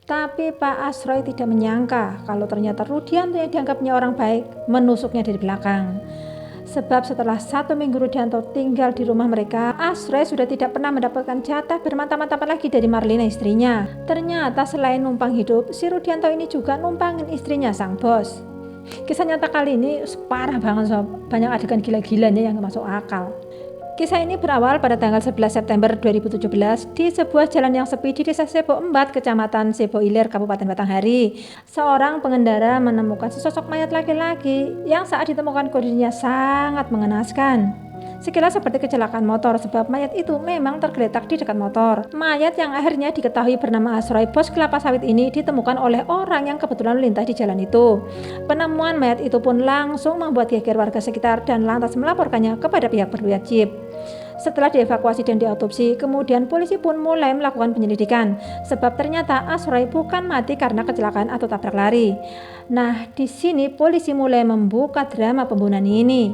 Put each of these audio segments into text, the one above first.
Tapi Pak Asroy tidak menyangka kalau ternyata Rudianto yang dianggapnya orang baik menusuknya dari belakang. Sebab setelah 1 minggu Rudianto tinggal di rumah mereka, Asroy sudah tidak pernah mendapatkan jatah bermantap-mantapan lagi dari Marlina istrinya. Ternyata selain numpang hidup, si Rudianto ini juga numpangin istrinya sang bos. Kisah nyata kali ini parah banget sob, banyak adegan gila-gilanya yang gak masuk akal. Kisah ini berawal pada tanggal 11 September 2017 di sebuah jalan yang sepi di desa Sebo Embat, kecamatan Sebo Ilir, Kabupaten Batanghari. Seorang pengendara menemukan sesosok mayat laki-laki yang saat ditemukan kondisinya sangat mengenaskan. Sekilas seperti kecelakaan motor sebab mayat itu memang tergeletak di dekat motor. Mayat yang akhirnya diketahui bernama Asroy, bos kelapa sawit ini ditemukan oleh orang yang kebetulan melintas di jalan itu. Penemuan mayat itu pun langsung membuat geger warga sekitar dan lantas melaporkannya kepada pihak berwajib. Setelah dievakuasi dan diautopsi, kemudian polisi pun mulai melakukan penyelidikan sebab ternyata Asroy bukan mati karena kecelakaan atau tabrak lari. Nah, di sini polisi mulai membuka drama pembunuhan ini.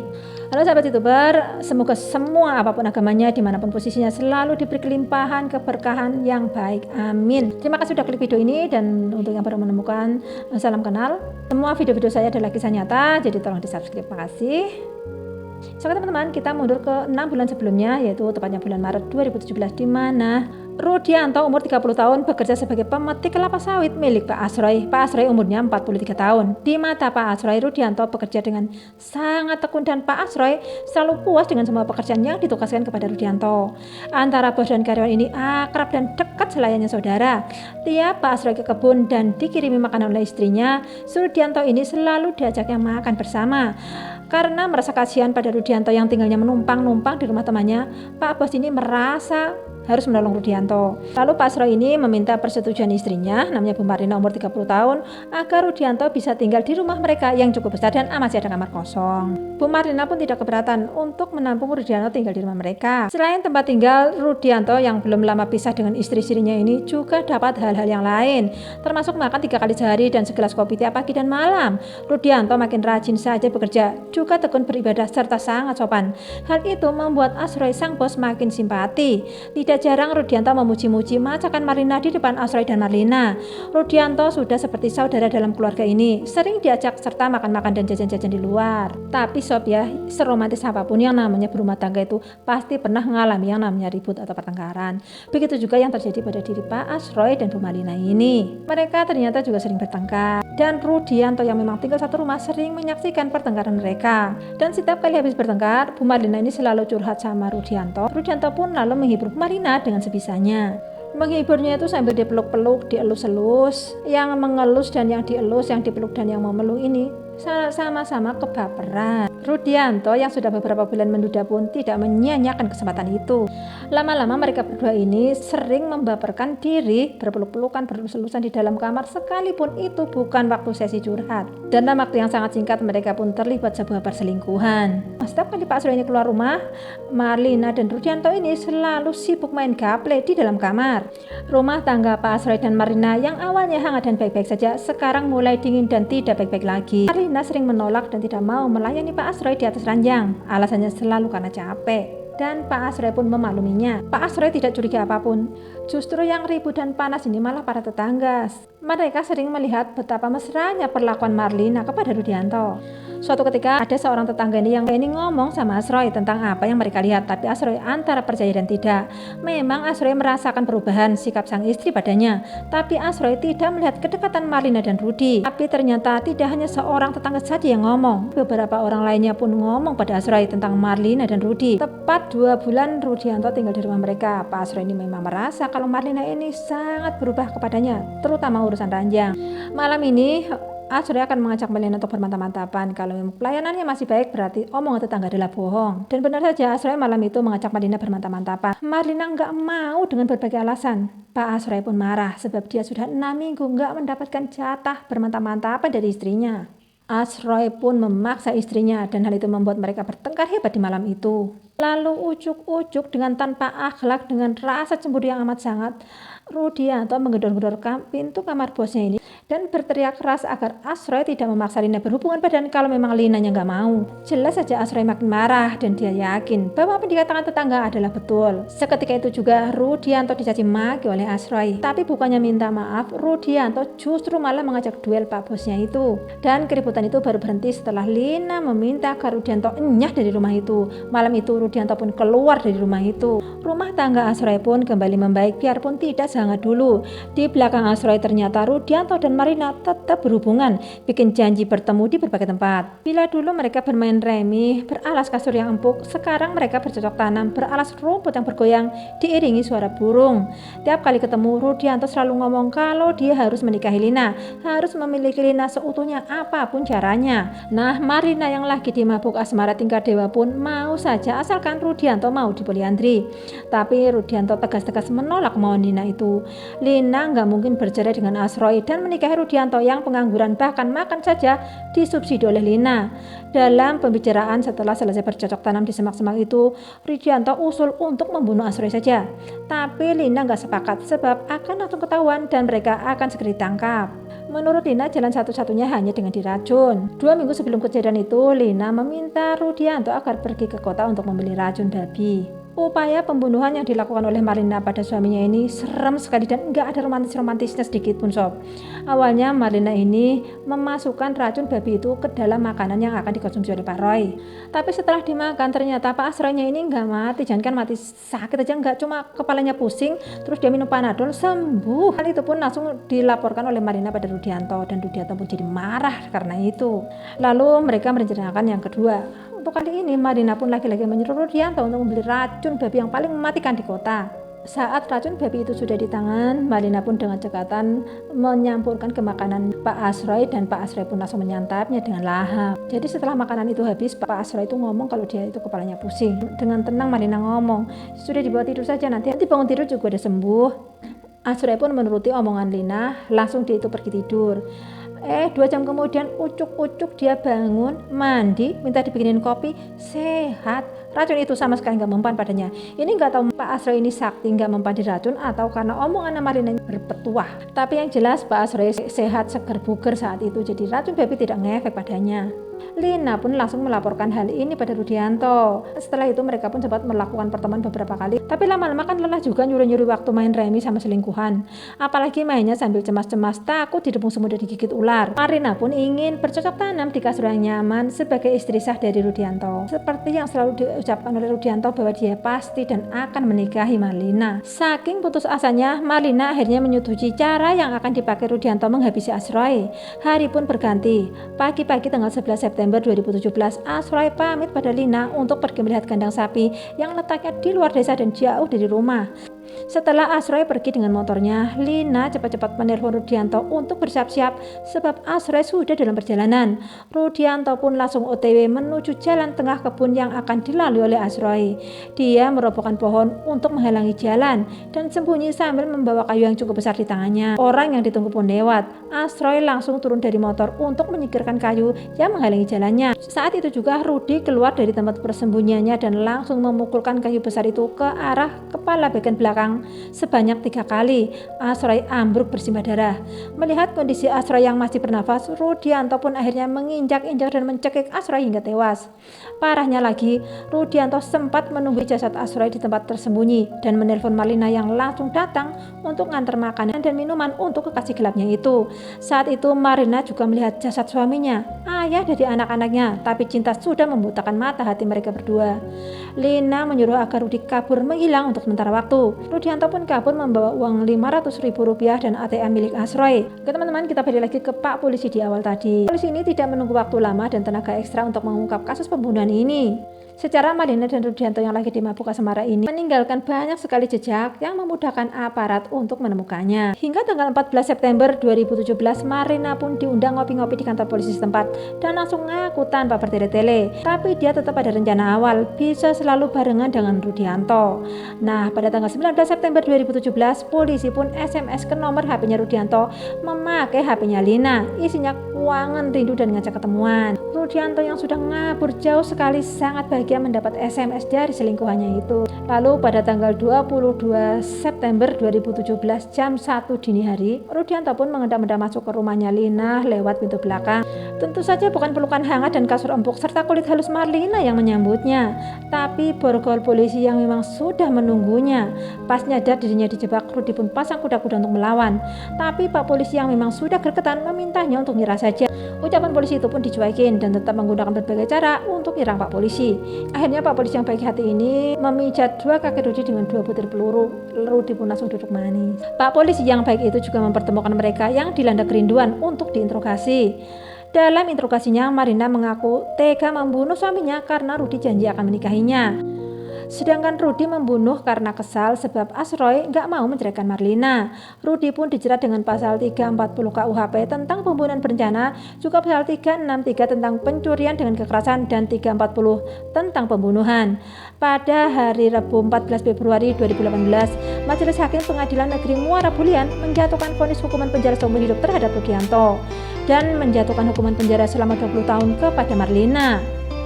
Halo sahabat YouTuber, semoga semua apapun agamanya dimanapun posisinya selalu diberi kelimpahan keberkahan yang baik, amin. Terima kasih sudah klik video ini, dan untuk yang baru menemukan, salam kenal. Semua video-video saya adalah kisah nyata, jadi tolong di subscribe, makasih. So teman-teman, kita mundur ke 6 bulan sebelumnya, yaitu tepatnya bulan Maret 2017, di mana Rudianto umur 30 tahun bekerja sebagai pemetik kelapa sawit milik Pak Asroy. Pak Asroy umurnya 43 tahun. Di mata Pak Asroy, Rudianto bekerja dengan sangat tekun dan Pak Asroy selalu puas dengan semua pekerjaan yang ditugaskan kepada Rudianto. Antara bos dan karyawan ini akrab dan dekat selayaknya saudara. Tiap Pak Asroy ke kebun dan dikirimi makanan oleh istrinya, Rudianto ini selalu diajaknya makan bersama. Karena merasa kasihan pada Rudianto yang tinggalnya menumpang-numpang di rumah temannya, Pak Bos ini merasa harus menolong Rudianto. Lalu Pak Asroy ini meminta persetujuan istrinya, namanya Bu Marlina umur 30 tahun, agar Rudianto bisa tinggal di rumah mereka yang cukup besar dan masih ada kamar kosong. Bu Marlina pun tidak keberatan untuk menampung Rudianto tinggal di rumah mereka. Selain tempat tinggal, Rudianto yang belum lama pisah dengan istri-istrinya ini juga dapat hal-hal yang lain, termasuk makan 3 kali sehari dan segelas kopi tiap pagi dan malam. Rudianto makin rajin saja bekerja, juga tekun beribadah serta sangat sopan. Hal itu membuat Asroy sang bos makin simpati. Tidak jarang Rudianto memuji-muji masakan Marlina di depan Asroy dan Marlina. Rudianto sudah seperti saudara dalam keluarga ini, sering diajak serta makan-makan dan jajan-jajan di luar. Tapi sob ya, seromantis apapun yang namanya berumah tangga itu pasti pernah mengalami yang namanya ribut atau pertengkaran. Begitu juga yang terjadi pada diri Pak Asroy dan Bu Marlina ini. Mereka ternyata juga sering bertengkar, dan Rudianto yang memang tinggal satu rumah sering menyaksikan pertengkaran mereka. Dan setiap kali habis bertengkar, Bu Marlina ini selalu curhat sama Rudianto. Rudianto pun lalu menghibur Bu Marlina dengan sebisanya. Menghiburnya itu sambil dipeluk-peluk, dielus-elus, yang mengelus dan yang dielus, yang dipeluk dan yang memeluk ini sama-sama kebaperan. Rudianto yang sudah beberapa bulan menduda pun tidak menyia-nyiakan kesempatan itu. Lama-lama mereka berdua ini sering membaperkan diri, berpeluk-pelukan, berelus-elusan di dalam kamar, sekalipun itu bukan waktu sesi curhat. Dan dalam waktu yang sangat singkat mereka pun terlibat sebuah perselingkuhan. Setiap kali Pak Asroy ini keluar rumah, Marlina dan Rudianto ini selalu sibuk main gaple di dalam kamar. Rumah tangga Pak Asroy dan Marlina yang awalnya hangat dan baik-baik saja, sekarang mulai dingin dan tidak baik-baik lagi. Marlina sering menolak dan tidak mau melayani Pak Asroy di atas ranjang. Alasannya selalu karena capek. Dan Pak Asroy pun memakluminya. Pak Asroy tidak curiga apapun. Justru yang ribut dan panas ini malah para tetangga. Mereka sering melihat betapa mesranya perlakuan Marlina kepada Rudianto. Suatu ketika ada seorang tetangga ini ngomong sama Asroy tentang apa yang mereka lihat, tapi Asroy antara percaya dan tidak. Memang Asroy merasakan perubahan sikap sang istri padanya, tapi Asroy tidak melihat kedekatan Marlina dan Rudi. Tapi ternyata tidak hanya seorang tetangga saja yang ngomong, beberapa orang lainnya pun ngomong pada Asroy tentang Marlina dan Rudi. Tepat 2 bulan Rudianto tinggal di rumah mereka, Pak Asroy ini memang merasa kalau Marlina ini sangat berubah kepadanya, terutama urusan ranjang. Malam ini Asroy akan mengajak Marlina untuk bermantap-mantapan. Kalau memang pelayanannya masih baik, berarti omongan tetangga adalah bohong. Dan benar saja, Asroy malam itu mengajak Marlina bermantap-mantapan. Marlina nggak mau dengan berbagai alasan. Pak Asroy pun marah sebab dia sudah 6 minggu nggak mendapatkan jatah bermantap-mantapan dari istrinya. Asroy pun memaksa istrinya dan hal itu membuat mereka bertengkar hebat di malam itu. Lalu ujuk-ujuk dengan tanpa akhlak, dengan rasa cemburu yang amat sangat, Rudianto menggedor-gedor pintu kamar bosnya ini dan berteriak keras agar Ashroe tidak memaksa Lina berhubungan badan kalau memang Linanya nggak mau. Jelas saja Ashroe makin marah dan dia yakin bahwa apa yang dikatakan tetangga adalah betul. Seketika itu juga Rudianto dicaci maki oleh Ashroe. Tapi bukannya minta maaf, Rudianto justru malah mengajak duel pak bosnya itu. Dan keributan itu baru berhenti setelah Lina meminta agar Rudianto enyah dari rumah itu. Malam itu Rudianto pun keluar dari rumah itu. Rumah tangga Ashroe pun kembali membaik biarpun tidak sehangat dulu. Di belakang Ashroe ternyata Rudianto dan Marina tetap berhubungan, bikin janji bertemu di berbagai tempat. Bila dulu mereka bermain remi, beralas kasur yang empuk, sekarang mereka bercocok tanam, beralas rumput yang bergoyang, diiringi suara burung. Tiap kali ketemu, Rudianto selalu ngomong kalau dia harus menikahi Lina, harus memiliki Lina seutuhnya apapun caranya. Nah, Marina yang lagi di mabuk asmara tingkat dewa pun mau saja asalkan Rudianto mau dipoliandri. Tapi Rudianto tegas-tegas menolak kemauan Lina itu. Lina nggak mungkin bercerai dengan Ashroe dan menikahi Rudianto yang pengangguran, bahkan makan saja disubsidi oleh Lina. Dalam pembicaraan setelah selesai bercocok tanam di semak-semak itu, Rudianto usul untuk membunuh Ashroe saja. Tapi Lina nggak sepakat sebab akan langsung ketahuan dan mereka akan segera ditangkap. Menurut Lina, jalan satu-satunya hanya dengan diracun. 2 minggu sebelum kejadian itu, Lina meminta Rudianto agar pergi ke kota untuk membeli racun babi. Upaya pembunuhan yang dilakukan oleh Marina pada suaminya ini serem sekali dan nggak ada romantis-romantisnya sedikit pun sob. Awalnya Marina ini memasukkan racun babi itu ke dalam makanan yang akan dikonsumsi oleh Pak Roy. Tapi setelah dimakan ternyata Pak Ashroe-nya ini nggak mati, jangankan mati, sakit aja nggak, cuma kepalanya pusing, terus dia minum Panadol sembuh. Hal itu pun langsung dilaporkan oleh Marina pada Rudianto dan Rudianto pun jadi marah karena itu. Lalu mereka merencanakan yang kedua. Untuk kali ini Marina pun lagi-lagi menyuruh Rudianto untuk membeli racun babi yang paling mematikan di kota. Saat racun babi itu sudah di tangan, Marina pun dengan cekatan menyampurkan ke makanan Pak Ashroe dan Pak Ashroe pun langsung menyantapnya dengan lahap. Jadi setelah makanan itu habis, Pak Ashroe itu ngomong kalau dia itu kepalanya pusing. Dengan tenang Marina ngomong, sudah dibawa tidur saja, nanti bangun tidur juga udah sembuh. Ashroe pun menuruti omongan Lina, langsung dia itu pergi tidur. 2 jam kemudian ucuk-ucuk dia bangun, mandi, minta dibikinin kopi, sehat. Racun itu sama sekali nggak mempan padanya. Ini nggak tahu Pak Ashroe ini sakti nggak mempan di racun atau karena omongan Marina berpetuah. Tapi yang jelas Pak Ashroe sehat, seger, buger saat itu, jadi racun babi tidak ngefek padanya. Lina pun langsung melaporkan hal ini pada Rudianto. Setelah itu mereka pun sempat melakukan pertemuan beberapa kali, tapi lama-lama kan lelah juga nyuri-nyuri waktu main remi sama selingkuhan. Apalagi mainnya sambil cemas-cemas, takut didepung semut dan digigit ular. Marina pun ingin bercocok tanam di kasur yang nyaman sebagai istri sah dari Rudianto. Seperti yang selalu diucapkan oleh Rudianto bahwa dia pasti dan akan menikahi Marlina. Saking putus asanya, Marlina akhirnya menyetujui cara yang akan dipakai Rudianto menghabisi Ashroe. Hari pun berganti. Pagi-pagi tanggal 11 September 2017, Ashroe pamit pada Lina untuk pergi melihat kandang sapi yang letaknya di luar desa dan jauh dari rumah. Setelah Ashroe pergi dengan motornya, Lina cepat-cepat menelpon Rudianto untuk bersiap-siap sebab Ashroe sudah dalam perjalanan. Rudianto pun langsung OTW menuju jalan tengah kebun yang akan dilalui oleh Ashroe. Dia merobohkan pohon untuk menghalangi jalan dan sembunyi sambil membawa kayu yang cukup besar di tangannya. Orang yang ditunggu pun lewat. Ashroe langsung turun dari motor untuk menyingkirkan kayu yang menghalangi jalannya. Saat itu juga Rudi keluar dari tempat persembunyiannya dan langsung memukulkan kayu besar itu ke arah kepala bagian belakang sebanyak 3 kali. Ashroe ambruk bersimbah darah. Melihat kondisi Ashroe yang masih bernafas, Rudianto pun akhirnya menginjak-injak dan mencekik Ashroe hingga tewas. Parahnya lagi, Rudianto sempat menunggu jasad Ashroe di tempat tersembunyi dan menelpon Marlina yang langsung datang untuk ngantar makanan dan minuman untuk kekasih gelapnya itu. Saat itu Marlina juga melihat jasad suaminya, ayah dari anak-anaknya, tapi cinta sudah membutakan mata hati mereka berdua. Lina menyuruh agar Rudi kabur menghilang untuk sementara waktu. Rudianto pun kabur membawa uang Rp500.000 dan ATM milik Ashroe. Oke teman-teman, kita balik lagi ke Pak Polisi di awal tadi. Polisi ini tidak menunggu waktu lama dan tenaga ekstra untuk mengungkap kasus pembunuhan ini. Secara Marlina dan Rudianto yang lagi di mabuk asmara ini meninggalkan banyak sekali jejak yang memudahkan aparat untuk menemukannya. Hingga tanggal 14 September 2017, Marlina pun diundang ngopi-ngopi di kantor polisi setempat dan langsung ngaku tanpa bertele-tele. Tapi dia tetap ada rencana awal, bisa selalu barengan dengan Rudianto. Nah, pada tanggal 19 September 2017, polisi pun SMS ke nomor HP-nya Rudianto memakai HP-nya Lina. Isinya keuangan, rindu dan ngajak ketemuan. Rudianto yang sudah ngabur jauh sekali sangat bahagia mendapat SMS dari selingkuhannya itu. Lalu pada tanggal 22 September 2017 jam 1 dini hari, Rudianto pun mengendap-endap masuk ke rumahnya Lina lewat pintu belakang. Tentu saja bukan pelukan hangat dan kasur empuk serta kulit halus Marlina yang menyambutnya, tapi borgol polisi yang memang sudah menunggunya. Pas nyadar dirinya dijebak, Rudi pun pasang kuda-kuda untuk melawan. Tapi Pak Polisi yang memang sudah gregetan memintanya untuk nyerah saja. Ucapan polisi itu pun dicuekin dan tetap menggunakan berbagai cara untuk nyerang Pak Polisi. Akhirnya Pak Polisi yang baik hati ini memijat dua kaki Rudi dengan 2 butir peluru. Rudi pun langsung duduk manis. Pak Polisi yang baik itu juga mempertemukan mereka yang dilanda kerinduan untuk diinterogasi. Dalam interogasinya, Marlina mengaku tega membunuh suaminya karena Rudi janji akan menikahinya. Sedangkan Rudi membunuh karena kesal sebab Asroy gak mau menceraikan Marlina. Rudi pun dijerat dengan pasal 340 KUHP tentang pembunuhan berencana, juga pasal 363 tentang pencurian dengan kekerasan dan 340 tentang pembunuhan. Pada hari Rabu 14 Februari 2018, Majelis Hakim Pengadilan Negeri Muara Bulian menjatuhkan vonis hukuman penjara seumur hidup terhadap Rudianto dan menjatuhkan hukuman penjara selama 20 tahun kepada Marlina.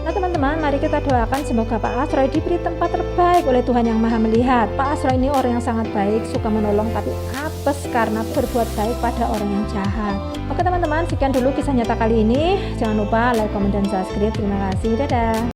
Nah teman-teman, mari kita doakan semoga Pak Asroy diberi tempat terbaik oleh Tuhan Yang Maha Melihat. Pak Asroy ini orang yang sangat baik, suka menolong, tapi apes karena berbuat baik pada orang yang jahat. Oke teman-teman, sekian dulu kisah nyata kali ini. Jangan lupa like, comment, dan subscribe. Terima kasih, dadah.